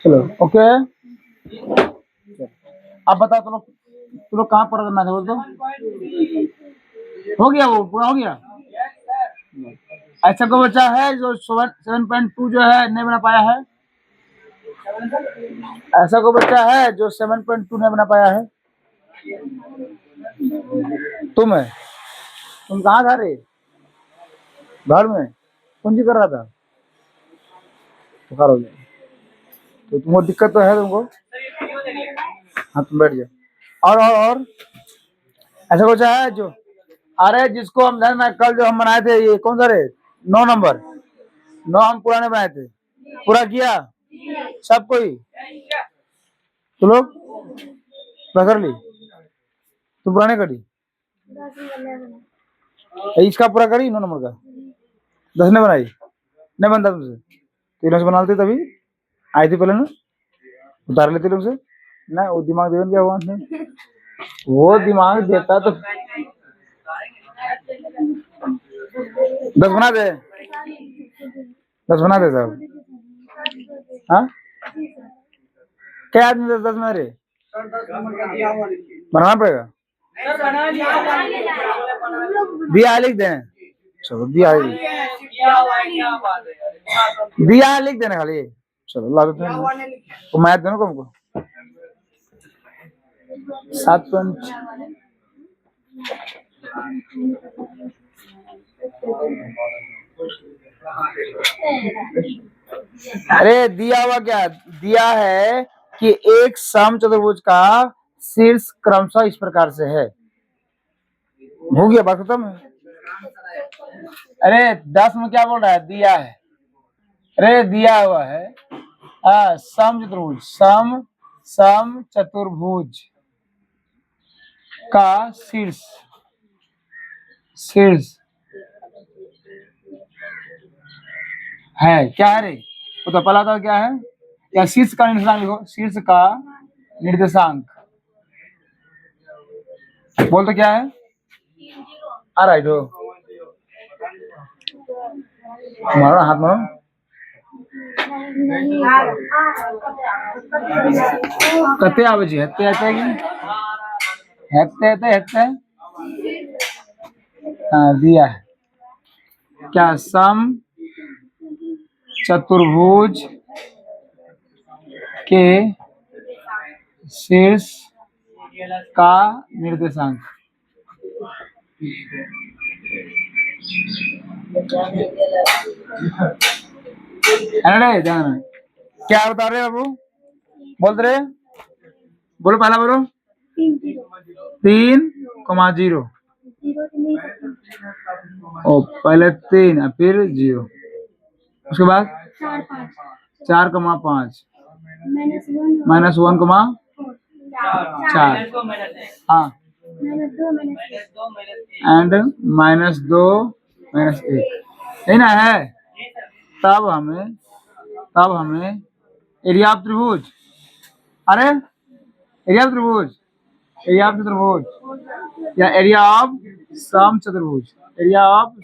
चलो ओके। अब बताओ तुम लोग कहाँ पर करना था, बोल तो। हो गया, वो पूरा हो गया। ऐसा कोई बच्चा है जो 7.2 जो है नहीं बना पाया है? ऐसा कोई बच्चा है जो 7.2 नहीं बना पाया है? तुम है। तुम कहाँ था रे? घर में। कौन सी कर रहा था? बुखार हो गया तो तुमको दिक्कत तो है तुमको। हाँ तुम बैठ जाओ। और ऐसा कुछ है जो, अरे जिसको हम ध्यान में कल जो हम बनाए थे, ये कौन सा रे? 9 नंबर। 9 हम पुराने बनाए थे, पूरा किया सब कोई? तुम लोग पूरा कर ली? तुम पुराने करी? इसका पूरा करी 9 नंबर का? 10 ने बनाई? नहीं बनता तुमसे? तीनों से बना लेते तभी आई थी पहले ना, उतार लेते तुमसे ना। वो दिमाग देवन क्या हुआ उसने? वो दिमाग देता तो 10 बना दे। 10 बना दे साहब। हाँ क्या आदमी 10 बना रहे? बनाना पड़ेगा। दिया लिख दें। चलो दिया लिख देना खाली। चलो ला देते हैं तो मैथ देना को हमको 7. अरे दिया हुआ क्या दिया है कि एक सम चतुर्भुज का शीर्ष क्रमशः इस प्रकार से है। हो गया बात खत्म। अरे 10 में क्या बोल रहा है? दिया है। अरे दिया हुआ है सम चतुर्भुज, सम चतुर्भुज का शीर्ष है। क्या है रे? वो तो पहला था क्या है? या शीर्ष का निर्देशांक लिखो, शीर्ष का निर्देशांक। बोल तो क्या है? राइट हो मारो हाथ मारो। कते आवे जी? हत्ते आते कि हत्ते दिया है क्या? सम चतुर्भुज के शीर्ष का निर्देशांक। क्या बता रहे बाबू? बोल रहे, बोलो पहला बोलो। 3,0 ओ पहले 3 फिर 0, उसके बाद 4,5 -1,4 हाँ एंड -2 -1 यही ना है। तब हमें एरिया ऑफ त्रिभुज, अरे एरिया ऑफ त्रिभुज या एरिया ऑफ सम चतुर्भुज, एरिया ऑफ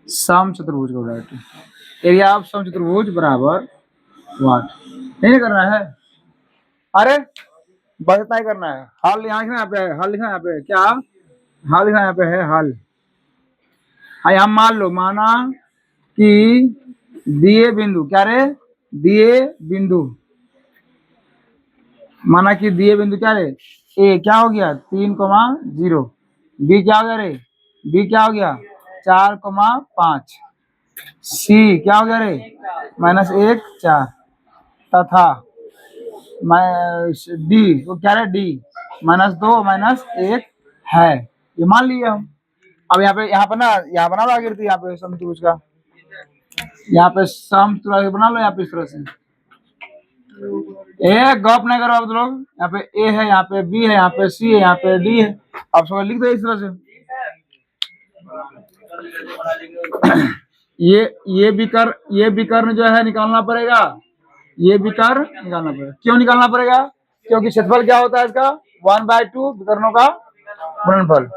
सम चतुर्भुज को डायरेक्ट एरिया ऑफ सम चतुर्भुज बराबर व्हाट? नहीं करना है। अरे बस इतना ही करना है। हल यहाँ लिखना, यहाँ पे हल लिखना, यहाँ पे क्या हल लिखना, यहाँ पे है हल। यहाँ मान लो, माना कि दिए बिंदु, क्या रे? दिए बिंदु, माना कि दिए बिंदु क्या रे? ए क्या हो गया? 3,0। बी क्या हो गया रे? बी क्या हो गया? 4,5। सी क्या हो गया रे? -1 4 तथा डी वो क्या है? डी -2 -1 है। ये मान लिए हम। अब यहाँ पे ना, यहाँ बना लो आगे यहाँ पे समचतुर्भुज का, यहाँ पे समचतुर्भुज बना लो यहाँ पे इस तरह से। गप नहीं करो आप लोग। यहाँ पे ए है, यहाँ पे बी है, यहाँ पे सी है, यहाँ पे डी है। आप सब लिख दो इस तरह से। ये विकर्ण जो है निकालना पड़ेगा, ये विकर्ण निकालना पड़ेगा। क्यों निकालना पड़ेगा? क्योंकि क्षेत्रफल क्या होता है इसका? 1/2 विकर्णों का गुणनफल,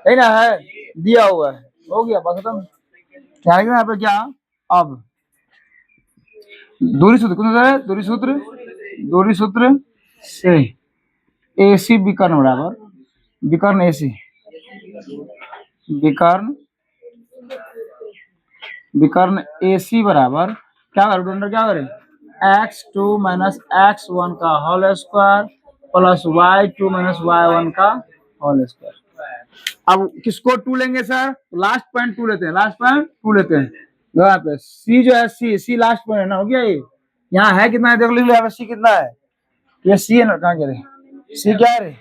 है ना? है दिया हुआ है। हो गया बस खत्म। क्या है यहाँ पे? क्या अब दूरी सूत्र कौन सा है? दूरी सूत्र से AC विकर्ण बराबर विकर्ण AC विकर्ण AC बराबर क्या करें? क्या करें? x2 माइनस x1 का whole square plus y2 minus y1 का होल स्क्वायर। अब किसको 2 लेंगे सर? लास्ट पॉइंट 2 लेते हैं। यहाँ पे C जो है C लास्ट पॉइंट है ना, हो गया ये। यहाँ है कितना है देख लीजिए, यहाँ पे C कितना है? ये C है ना, कहाँ गिरे? C क्या है?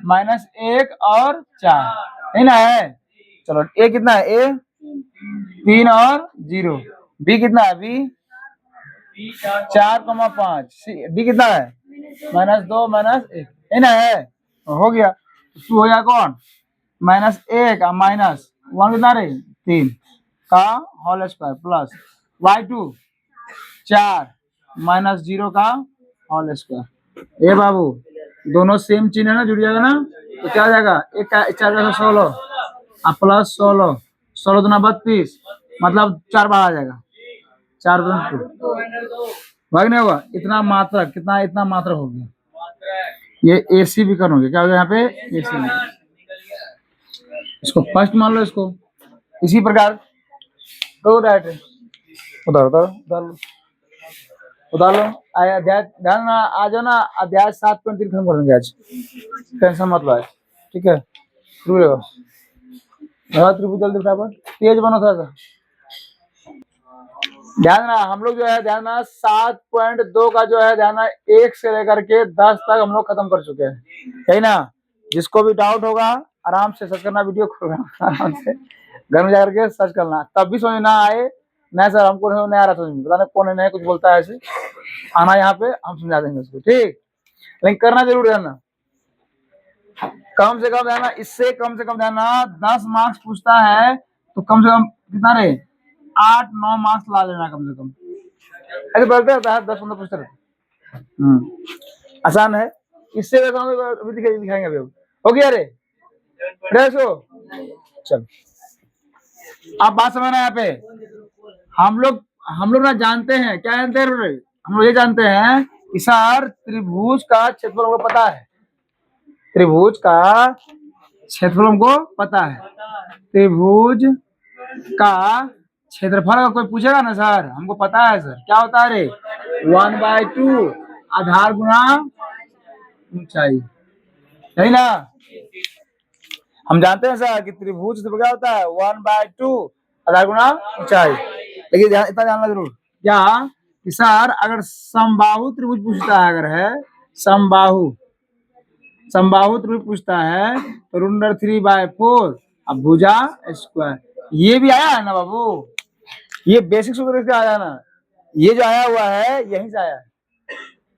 -1 और 4 है ना, है। चलो A कितना है? A 3 और 0। B कितना है? B 4,5। D कितना है? -2 -1 है ना, है। हो गया। टू हो गया कौन? -1 और -1 कितना रे? 3 का होल स्क्वायर प्लस y2 4 -0 का होल स्क्वायर। ए बाबू दोनों सेम चिन्ह है ना, जुड़ जाएगा ना, तो क्या हो जाएगा? एक का 4 16 और प्लस 16 दूना 32, मतलब 4 बाहर आ जाएगा। 4 भाग नहीं होगा। इतना मात्रा कितना? इतना मात्रा हो गया। ये AC विकर्ण हो गया। क्या हो गया यहाँ पे? AC। इसको फर्स्ट मान लो इसको। इसी प्रकार उतार लो। अध्याय ध्यान ना आ जाओ ना, अध्याय 7.3 खत्म कर देंगे आज, टेंशन मत लो। ठीक है, त्रिभुज जल्दी फटाफट तेज बनो थोड़ा सा। ध्यान ना हम लोग जो है, ध्यान ना 7.2 का जो है, ध्यान ना 1 से लेकर के 10 तक हम लोग खत्म कर चुके हैं, है ना। जिसको भी डाउट होगा आराम से सर्च करना, वीडियो खोलना आराम से, घर में जाकर के सर्च करना। तब भी समझ ना आए, नहीं सर हमको नहीं आ रहा समझ में, पता नहीं कौन नहीं कुछ बोलता है ऐसे, आना यहाँ पे हम समझा देंगे उसको, ठीक। लेकिन करना जरूर है ना, कम से कम ध्यान, इससे कम से कम ध्यान 10 मार्क्स पूछता है तो कम से कम कितना रे? 8-9 मार्क्स ला लेना कम से कम। ऐसे बढ़ते रहता है, 10-15 पूछते रहते। आसान है। इससे अभी दिखाएंगे अभी। हो गया रे? चल आप बात समझना। यहाँ पे हम लोग ना जानते हैं, क्या जानते हैं? हम लोग ये जानते हैं कि सर त्रिभुज का क्षेत्रफल हमको पता है। त्रिभुज का क्षेत्रफल हमको पता है। त्रिभुज का क्षेत्रफल अगर कोई पूछेगा ना सर, हमको पता है सर, क्या होता है रे? 1/2 आधार गुना ऊंचाई, है ना। हम जानते हैं सर कि त्रिभुज क्या होता है? 1/2 आधार गुना ऊंचाई। लेकिन इतना जानना जरूर क्या कि सर अगर समबाहु त्रिभुज पूछता है, अगर है समबाहु त्रिभुज पूछता है तो √3/4 अब भुजा स्क्वायर, ये भी आया है ना बाबू, ये बेसिक सूत्र से आया ना। ये जो आया हुआ है यहीं से आया है,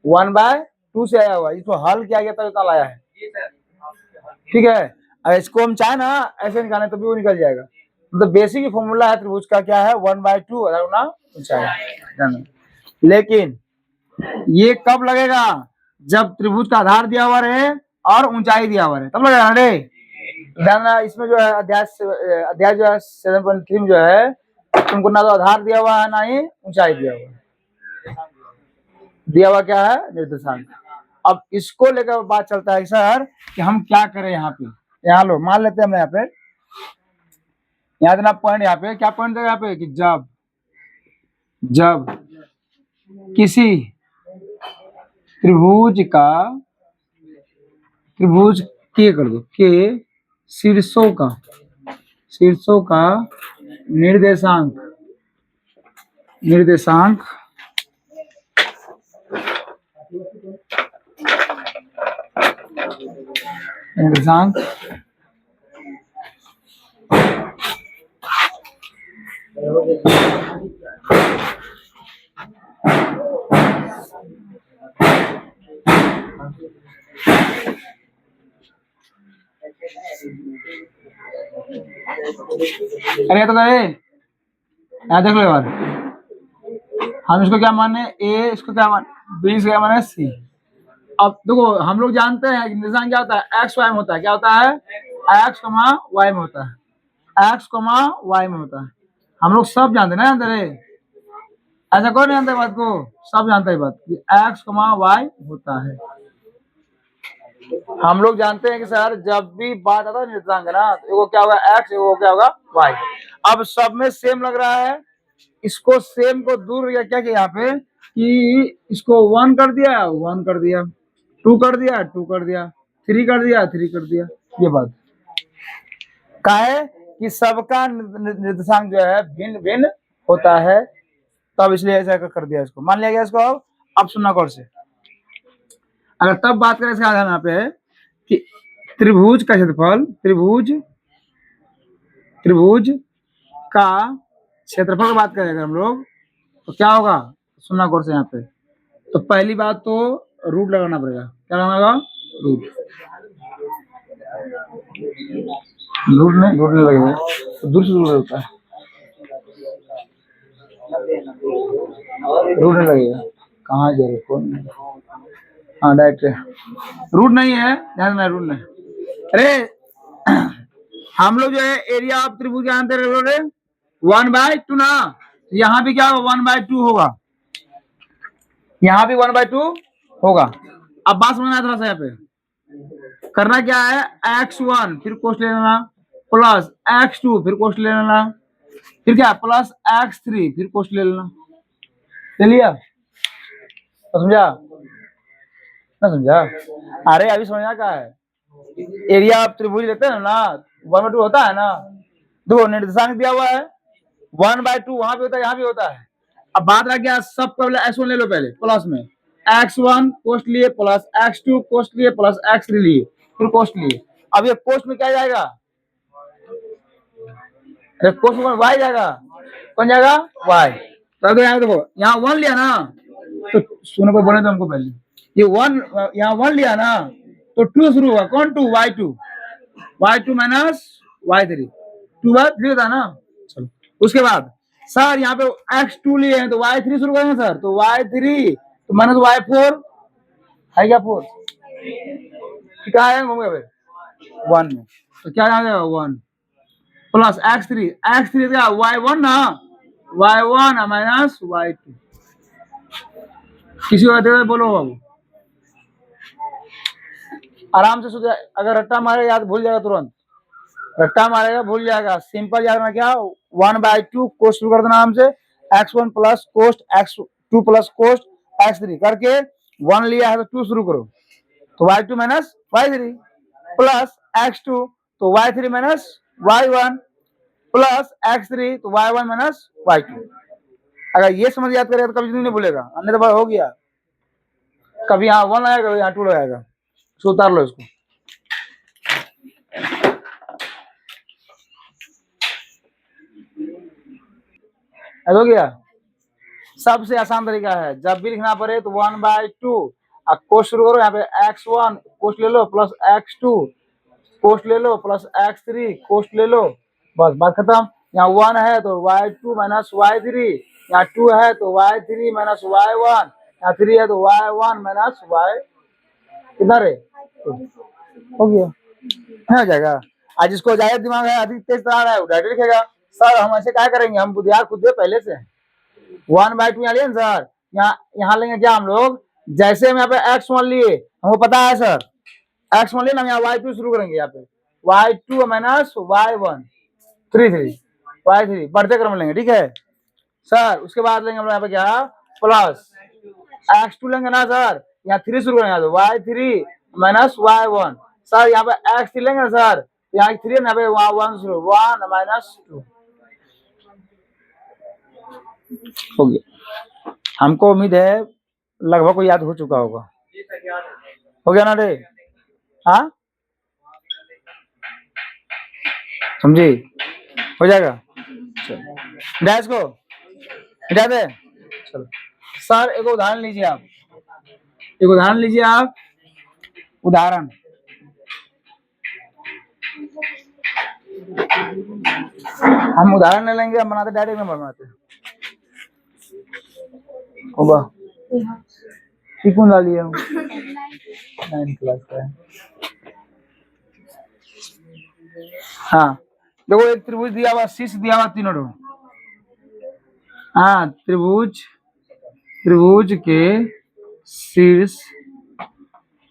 1/2 से आया हुआ है। इसको हल किया गया तब इतना लाया है, ठीक है। अगर इसको हम चाहे ना ऐसे निकालें तो भी वो निकल जाएगा। मतलब बेसिक फॉर्मूला है त्रिभुज का, क्या है? 1/2 गुना ऊंचाई। लेकिन ये कब लगेगा? जब त्रिभुज का आधार दिया हुआ रहे और ऊंचाई दिया हुआ रहे, तब लगेगा रे। ध्यान, इसमें जो है अध्याय जो है 7.3 जो है, तुमको ना तो आधार दिया हुआ है ना ही ऊंचाई दिया हुआ है। दिया हुआ क्या है? निर्देशांक। अब इसको लेकर बात चलता है सर कि हम क्या करें यहाँ पे। यहाँ लो, मान लेते हैं हम यहाँ पे, यहाँ देना पॉइंट, यहाँ पे क्या पॉइंट देगा? यहाँ पे कि जब किसी त्रिभुज के कर दो के शीर्षों का निर्देशांक अरे तो गए यहाँ देख लो यार, हम इसको क्या माने? ए, इसको क्या माने? बी, इसको क्या माने? सी। अब देखो हम लोग जानते हैं कि निर्देशांक क्या होता है? एक्स वाई में होता है। क्या होता है? एक्स वाई में होता है, एक्स वाई में होता है। हम लोग सब जानते हैं ना अंदर। ऐसा कौन नहीं जानता है बात को? सब जानता है बात कि एक्स कमा वाई होता है। हम लोग जानते हैं कि सर जब भी बात आता है निर्देशांक ना, तो एगो क्या होगा एक्स, एगो क्या होगा वाई। अब सब में सेम लग रहा है, इसको सेम को दूर या क्या किया यहाँ पे कि इसको 1 कर दिया, 1 कर दिया, 2 कर दिया, 2 कर दिया, 3 कर दिया, 3 कर दिया। ये बात का है कि सबका निर्देशांक जो है भिन्न भिन्न होता है, तब इसलिए ऐसा कर दिया इसको, मान लिया गया इसको। अब सुनना गौर से, अगर तब बात करें इसका आधार यहाँ पे है कि त्रिभुज का क्षेत्रफल, त्रिभुज का क्षेत्रफल की बात करें अगर हम लोग, तो क्या होगा? सुनना गौर से यहाँ पे। तो पहली बात तो रूट लगाना पड़ेगा। क्या लगाना? रूट। रूट नहीं लगेगा तो दूर से रूट होता है, रूट नहीं लगेगा। कहाँ जा रहे कौन? हाँ डायरेक्ट रूट नहीं है, ध्यान में रूट नहीं। अरे हम लोग जो है एरिया ऑफ त्रिभुज जानते रहे 1/2 ना, यहाँ भी क्या होगा 1/2 होगा, यहाँ भी 1/2 होगा। अब बात समझना थोड़ा सा, यहाँ पे करना क्या है, x1 फिर कोष्ठ ले लेना, प्लस x2 फिर कोष्ठ ले लेना, फिर क्या प्लस x3 फिर कोष्ठ ले लेना। ले लिया? तो समझा ना? समझा? अरे अभी समझना क्या है, एरिया आप त्रिभुज लेते हैं ना, 1/2 होता है ना, देखो निर्देशांक दिया हुआ है 1/2, वहां भी होता है यहाँ भी होता है। अब बात रह गया सब पहले x1 ले लो, पहले प्लस में x1 कोष्ठ लिए, प्लस x2 कोष्ठ लिए, प्लस x3 लिए, फिर कोष्ठ लिए। अब ये कोष्ठ में क्या जाएगा? अरे कोष्ठ में y जाएगा, कौन जाएगा? y। तो यहाँ देखो यहाँ 1 लिया ना, तो सुनो पर बोले तो हमको पहले ये 1, यहाँ 1 लिया ना, तो 2 शुरू हुआ, कौन 2? y2 माइनस y3, 2 बार 3 होता ना। चलो उसके बाद सर यहाँ पे x2 लिए हैं तो y3 शुरू करेंगे सर, तो y3 तो माइनस y4 है क्या 4? क्या है घूम गए 1 में, तो क्या आ जाएगा 1 प्लस x3 क्या y1 ना, y1 माइनस y2। किसी को कहते बोलो बाबू, आराम से सोचा, अगर रट्टा मारे याद भूल जाएगा, तुरंत रट्टा मारेगा भूल जाएगा। सिंपल याद में क्या 1/2 कोष्ठ शुरू कर देना आराम से, x1 प्लस कोष्ठ x2 प्लस कोष्ठ x3 करके 1 लिया है तो 2 शुरू करो, तो y2 minus y3 plus x2 तो y3 minus y1 plus x3 तो y1 माइनस y2। अगर ये समझ याद करेगा तो कभी नहीं भूलेगा, अन्य तो हो गया, कभी यहाँ 1 आएगा कभी यहाँ 2 आएगा। सो उतार लो इसको। हो गया? सबसे आसान तरीका है, जब भी लिखना पड़े तो 1/2 कोष्ठ शुरू करो, यहाँ पे x1 कोष्ठ ले लो प्लस x2 कोष्ठ ले लो प्लस x3 कोष्ठ ले लो, बस बात खत्म। यहाँ 1 है तो y2 माइनस y3, यहाँ 2 है तो y3 माइनस y1, यहाँ 3 है तो y1 माइनस y, किधर है? हो गया, हो जाएगा। आज जिसको ज्यादा दिमाग है, अधिक तेज आ रहा है, वो डायरेक्ट लिखेगा। सर हम ऐसे क्या करेंगे, हम बुद्धियार खुद दे पहले से 1/2 यहाँ लिए सर, यहाँ लेंगे क्या हम लोग, जैसे हम यहाँ पे x1 लिए हमको पता है सर, x1 लिए ना, यहाँ y2 शुरू करेंगे, यहाँ पे y2 माइनस y1 3 y3 बढ़ते क्रम लेंगे, ठीक है सर। उसके बाद लेंगे हम लोग यहाँ पे क्या प्लस x2 लेंगे ना सर, यहाँ 3 शुरू करेंगे तो y3 माइनस y1, सर यहाँ पे x3 लेंगे सर, यहाँ 3 यहाँ पे 1 शुरू 1 माइनस 2 हो गया। हमको उम्मीद है लगभग को याद हो चुका होगा, हो गया ना रे? हाँ समझी? हो जाएगा। डैश को हटा दे। चलो सर एक उदाहरण लीजिए आप, एक उदाहरण लीजिए आप, उदाहरण हम उदाहरण ले लेंगे, हम बनाते डायरेक्ट नंबर बनाते होगा। कौन ला लिया 9 क्लास का है। हाँ देखो एक त्रिभुज दिया हुआ, शीर्ष दिया हुआ तीनों। हाँ त्रिभुज त्रिभुज के शीर्ष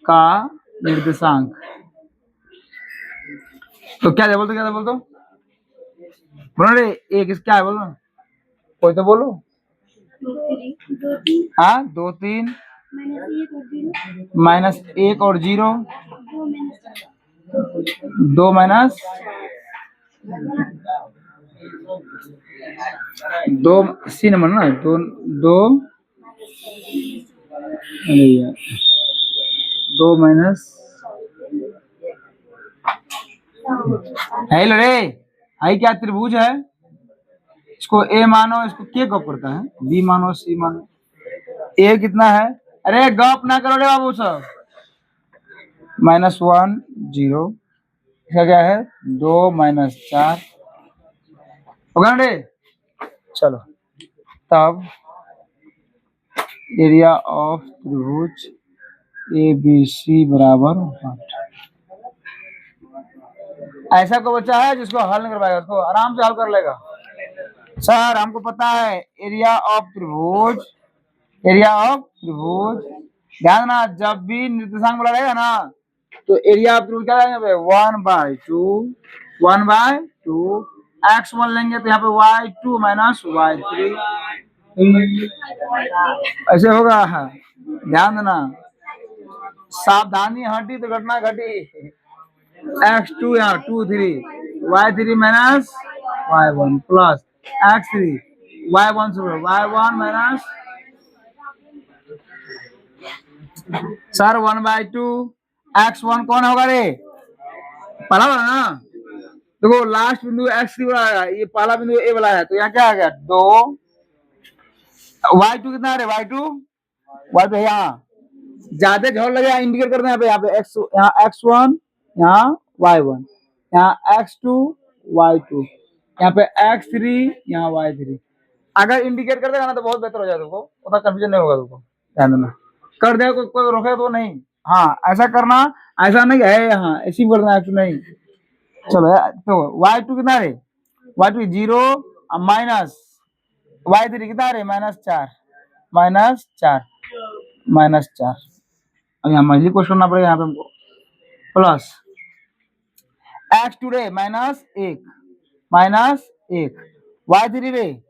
का निर्देशांक। तो क्या है, बोल दो, क्या है, बोल दो, बोलो रे, एक इस क्या है, बोलो, कोई तो बोलो। हाँ, 2 3 -1 और 0 2 माइनस 2 सी नंबर ना, 2 2 2 माइनस हेलो रे, आई क्या त्रिभुज है, इसको ए मानो, इसको के गप करता है, बी मानो, सी मानो, ए कितना है, अरे गप ना करो रे बाबू सब। -1 0, इसका क्या है 2 -4 होगा ना रे। चलो तब एरिया ऑफ त्रिभुज ए बी सी बराबर 8। ऐसा कोई बच्चा है जिसको हल नहीं कर पाएगा, उसको आराम से हल कर लेगा। सर हमको पता है एरिया ऑफ त्रिभुज, एरिया ऑफ त्रिभुज, ध्यान देना जब भी निर्देशांक बोला रहेगा ना तो एरिया ऑफ त्रिभुज क्या रहेगा, 1/2 1/2 x1 लेंगे तो यहाँ पे y2 - y3 ऐसे होगा। ध्यान देना, सावधानी हटी तो घटना घटी। x2 यहाँ 2 3 y3 - y1 plus x3 y1 से y1 सर 1/2 x1 कौन होगा रे, पहला वाला ना, देखो लास्ट बिंदु x3 वाला है, ये पहला बिंदु a वाला है, तो यहाँ क्या आ गया 2, y2 कितना है रे, y2 यहाँ ज्यादा झोल लगे, इंडिकेट करते हैं यहाँ पे x, यहाँ x1, यहाँ y1, यहाँ x2 y2, यहाँ पे x3, यहाँ y3। अगर इंडिकेट कर देगा ना तो बहुत बेहतर हो जाएगा, तुमको उतना कंफ्यूजन नहीं होगा, तुमको ध्यान देना, कर देगा कोई रोके तो नहीं। हाँ ऐसा करना, ऐसा नहीं है, हाँ ऐसी बोलना नहीं। चलो तो y2 कितना है, y2 0 माइनस y3 कितना है -4 -4 अब यहाँ मछली को छोड़ना पड़ेगा यहाँ पे हमको, प्लस x2 रे -1 y3 रे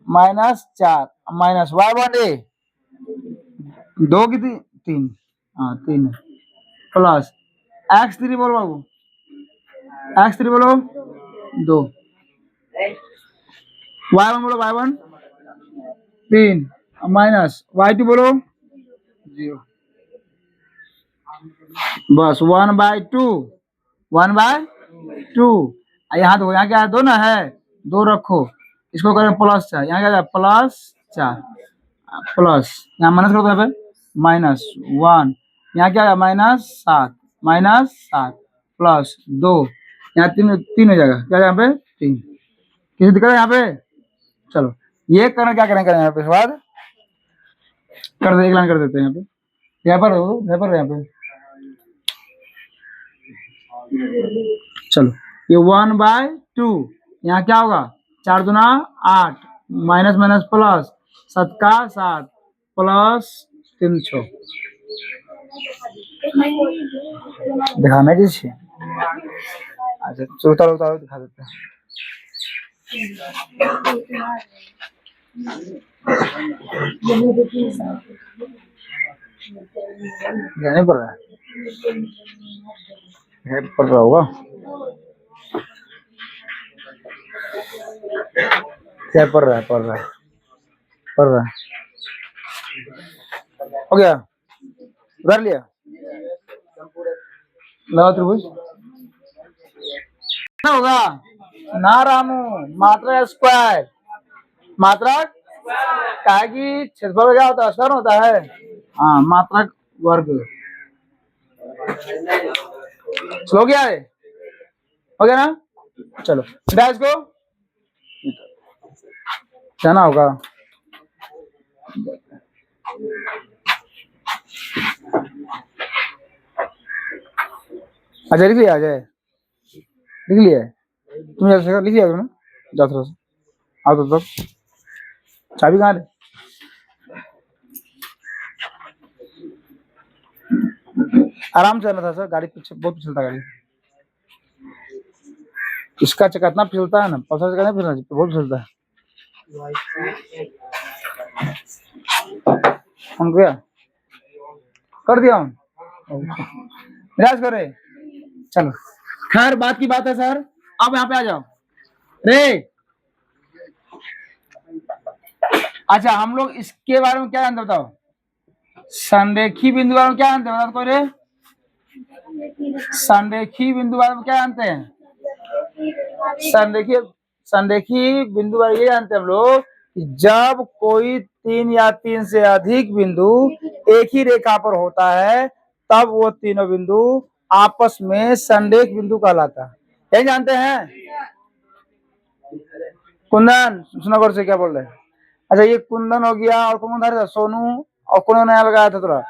-4 माइनस y1 रे 2 की 3, हाँ 3 प्लस x3 बोलो बाबू, x3 बोलो 2, y1 बोलो y1 3 माइनस y2 बोलो 0, बस 1/2 यहाँ तो यहाँ क्या है 2 ना है, 2 रखो, इसको करें प्लस 4, यहाँ क्या है +4 प्लस, यहाँ माइनस करो तो यहाँ पे -1, यहाँ क्या है -7 प्लस 2, यहाँ 3 हो जाएगा, क्या यहाँ पे 3, किसी दिक्कत है यहाँ पे। चलो ये करना क्या करें यहाँ पे, बाद कर दे, एक लाइन कर देते हैं यहाँ पर यहाँ पे। चलो ये 1/2 यहाँ क्या होगा 4 दूना 8 माइनस माइनस प्लस 7 का 7 प्लस 3 6 दिखाना चाहिए। अच्छा चलो उतारो उतारो दिखा देते हैं। नहीं पड़ रहा है, पड़ रहा होगा, क्या पड़ रहा है हो गया, उधर लिया लगा त्रिभुज ना होगा ना रामू, मात्रा स्क्वायर, मात्रा क्या कि क्षेत्रफल क्या होता है, स्क्वायर होता है, हाँ मात्रा वर्ग। हो गया है, हो गया ना, चलो डैश को जाना होगा। अच्छा लिख लिया अजय, लिख लिया तुम, लिख लिया ना, जाओ थोड़ा सा आओ तो, चाबी कहाँ है। आराम से चलना था सर, गाड़ी पीछे बहुत फिसलता गाड़ी। इसका चक्का इतना फिसलता है ना, पल्सर चक्का नहीं फिसलना चाहिए, बहुत फिसलता है। हम गया कर दिया हूँ, रियाज करे। चलो खैर बात की बात है सर, अब यहाँ पे आ जाओ रे। अच्छा हम लोग इसके बारे में क्या जानते बताओ, संरेखी बिंदु बारे में क्या जानते हैं बताओ रे। संरेखी बिंदु बारे में क्या जानते हैं, संरेखी संरेखी बिंदु बारे ये जानते हैं हम लोग कि जब कोई 3 या 3 से अधिक बिंदु एक ही रेखा पर होता है तब वो तीनों बिंदु आपस में संरेख बिंदु कहलाता है, यही जानते हैं। कुंदन सुना गौर से क्या बोल रहे हैं। अच्छा ये कुंदन हो गया, और कौन था सोनू, और कौन नया लगाया था थोड़ा,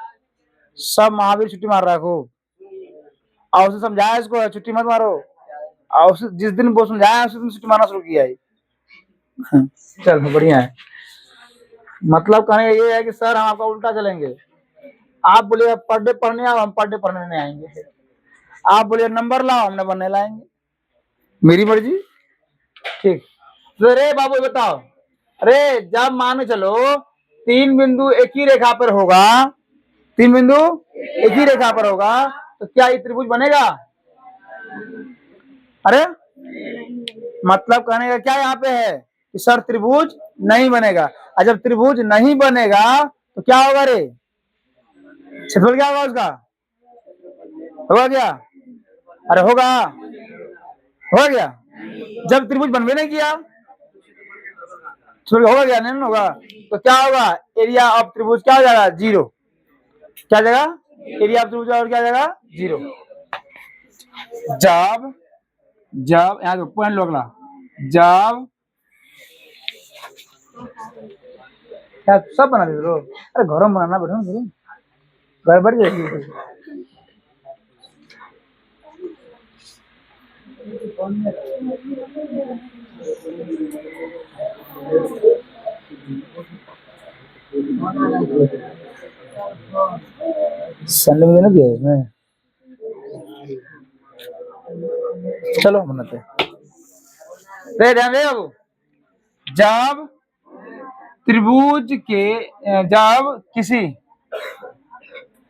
सब महावीर छुट्टी मार रहा है खूब, और उसे समझाया इसको छुट्टी मत मारो, और जिस दिन वो समझाया उस दिन छुट्टी मारना शुरू किया है। चलो बढ़िया है, मतलब कहने का ये है कि सर हम आपका उल्टा चलेंगे, आप बोलिए पर डे पढ़ने आओ, हम पर डे पढ़ने नहीं आएंगे, आप बोलिए नंबर लाओ, हम नंबर नहीं लाएंगे, मेरी मर्जी। ठीक तो रे बाबू बताओ, अरे जब मान चलो 3 बिंदु एक ही रेखा पर होगा, 3 बिंदु एक ही रेखा पर होगा तो क्या ये त्रिभुज बनेगा, अरे मतलब कहने का क्या यहाँ पे है कि सर त्रिभुज नहीं बनेगा, और जब त्रिभुज नहीं बनेगा तो क्या होगा रे, क्षेत्रफल क्या होगा उसका, होगा क्या, अरे होगा, हो गया, जब त्रिभुज बनवे नहीं किया होगा क्या, नहीं होगा, तो क्या होगा, एरिया ऑफ त्रिभुज क्या हो जाएगा, 0, क्या जाएगा, एरिया ऑफ त्रिभुज और क्या जाएगा 0। जब जब यहाँ तो पॉइंट लो अगला, जब क्या सब बना दे दो, अरे घर में बनाना बैठो घर बढ़ जाएगी। संडे में ना दिया इसमें, चलो बनाते रे, ध्यान दे बाबू, जब त्रिभुज के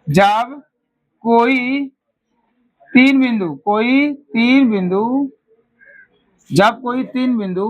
जब कोई 3 बिंदु जब कोई 3 बिंदु